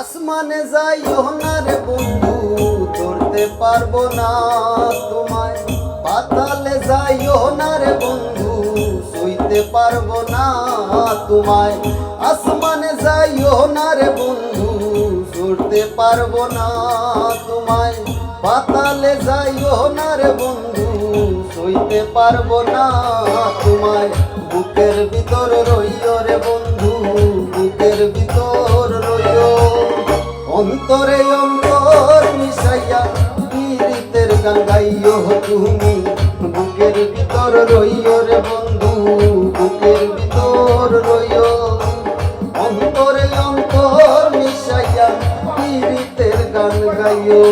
আসমানে যাইও না রে বন্ধু, ধরতে পারবো না তোমায়। পাতালে যাইও না রে বন্ধু, সইতে পারবো না তোমায়। আসমানে যাইও না রে বন্ধু, ধরতে পারবো না তোমায়। পাতালে যাইও না রে বন্ধু, সইতে পারবো না তোমায়। বুকের ভিতর রইও রে বন্ধু, বুকের ভিতর রইও। অন্তরে অন্তর মিশাইয়া পীড়িতের গান গাইও তুমি। বুকের ভিতর রইও রে বন্ধু, বুকের ভিতর রইও। অন্তরে অন্তর মিশাইয়া পীড়িতের গান গাইও।